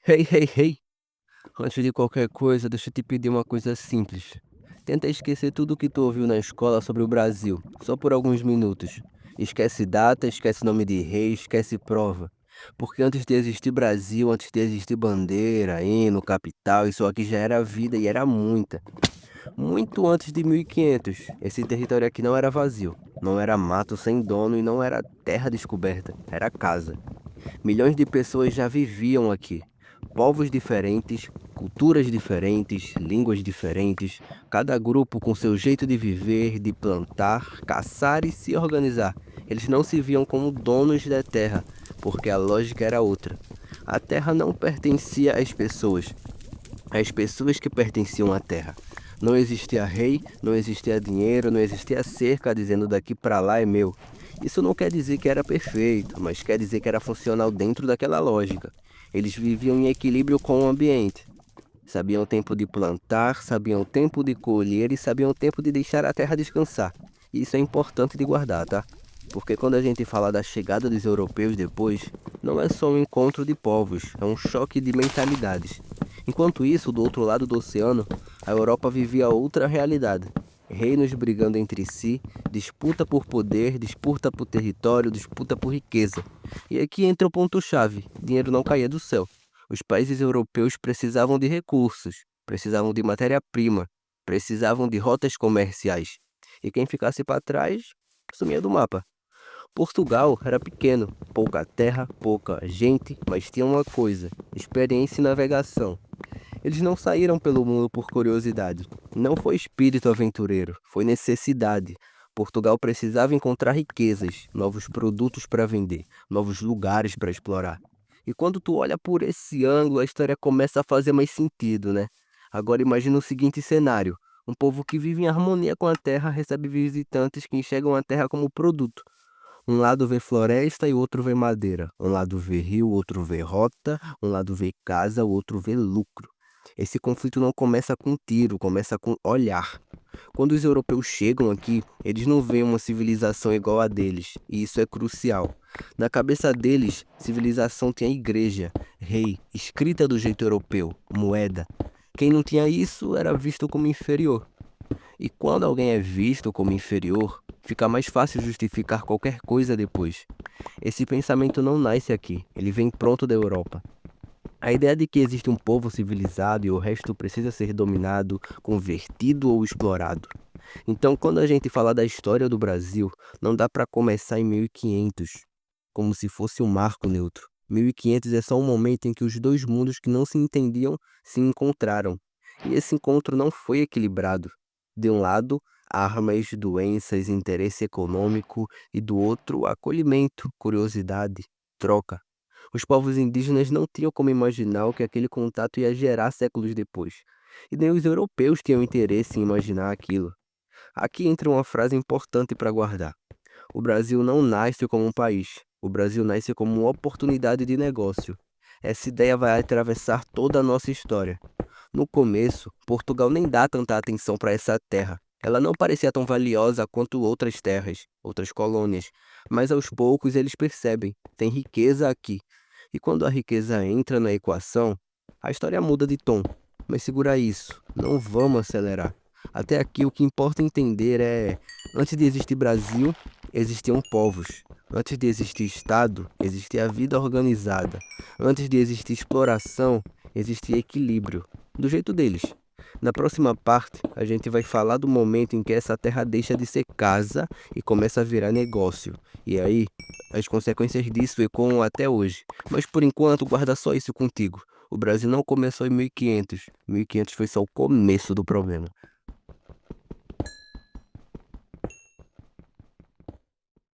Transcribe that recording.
Hey, hey, hey! Antes de qualquer coisa, deixa eu te pedir uma coisa simples. Tenta esquecer tudo o que tu ouviu na escola sobre o Brasil, só por alguns minutos. Esquece data, esquece nome de rei, esquece prova. Porque antes de existir Brasil, antes de existir bandeira, hino, capital, isso aqui já era vida e era muita. Muito antes de 1500, esse território aqui não era vazio. Não era mato sem dono e não era terra descoberta, era casa. Milhões de pessoas já viviam aqui. Povos diferentes, culturas diferentes, línguas diferentes, cada grupo com seu jeito de viver, de plantar, caçar e se organizar. Eles não se viam como donos da terra, porque a lógica era outra. A terra não pertencia às pessoas que pertenciam à terra. Não existia rei, não existia dinheiro, não existia cerca dizendo daqui para lá é meu. Isso não quer dizer que era perfeito, mas quer dizer que era funcional dentro daquela lógica. Eles viviam em equilíbrio com o ambiente. Sabiam o tempo de plantar, sabiam o tempo de colher e sabiam o tempo de deixar a terra descansar. E isso é importante de guardar, tá? Porque quando a gente fala da chegada dos europeus depois, não é só um encontro de povos, é um choque de mentalidades. Enquanto isso, do outro lado do oceano, a Europa vivia outra realidade. Reinos brigando entre si, disputa por poder, disputa por território, disputa por riqueza. E aqui entra o ponto-chave: dinheiro não caía do céu. Os países europeus precisavam de recursos, precisavam de matéria-prima, precisavam de rotas comerciais. E quem ficasse para trás sumia do mapa. Portugal era pequeno, pouca terra, pouca gente, mas tinha uma coisa: experiência em navegação. Eles não saíram pelo mundo por curiosidade. Não foi espírito aventureiro, foi necessidade. Portugal precisava encontrar riquezas, novos produtos para vender, novos lugares para explorar. E quando tu olha por esse ângulo, a história começa a fazer mais sentido, né? Agora imagina o seguinte cenário: um povo que vive em harmonia com a terra recebe visitantes que enxergam a terra como produto. Um lado vê floresta e o outro vê madeira. Um lado vê rio, o outro vê rota. Um lado vê casa, o outro vê lucro. Esse conflito não começa com tiro, começa com olhar. Quando os europeus chegam aqui, eles não veem uma civilização igual a deles, e isso é crucial. Na cabeça deles, civilização tinha igreja, rei, escrita do jeito europeu, moeda. Quem não tinha isso era visto como inferior. E quando alguém é visto como inferior, fica mais fácil justificar qualquer coisa depois. Esse pensamento não nasce aqui, ele vem pronto da Europa. A ideia de que existe um povo civilizado e o resto precisa ser dominado, convertido ou explorado. Então, quando a gente fala da história do Brasil, não dá para começar em 1500, como se fosse um marco neutro. 1500 é só um momento em que os dois mundos que não se entendiam se encontraram. E esse encontro não foi equilibrado. De um lado, armas, doenças, interesse econômico, e do outro, acolhimento, curiosidade, troca. Os povos indígenas não tinham como imaginar o que aquele contato ia gerar séculos depois. E nem os europeus tinham interesse em imaginar aquilo. Aqui entra uma frase importante para guardar: o Brasil não nasce como um país, o Brasil nasce como uma oportunidade de negócio. Essa ideia vai atravessar toda a nossa história. No começo, Portugal nem dá tanta atenção para essa terra. Ela não parecia tão valiosa quanto outras terras, outras colônias, mas aos poucos eles percebem: tem riqueza aqui. E quando a riqueza entra na equação, a história muda de tom. Mas segura isso, não vamos acelerar. Até aqui o que importa entender é: antes de existir Brasil, existiam povos. Antes de existir Estado, existia a vida organizada. Antes de existir exploração, existia equilíbrio, do jeito deles. Na próxima parte, a gente vai falar do momento em que essa terra deixa de ser casa e começa a virar negócio. E aí, as consequências disso ecoam até hoje. Mas por enquanto, guarda só isso contigo. O Brasil não começou em 1500. 1500 foi só o começo do problema.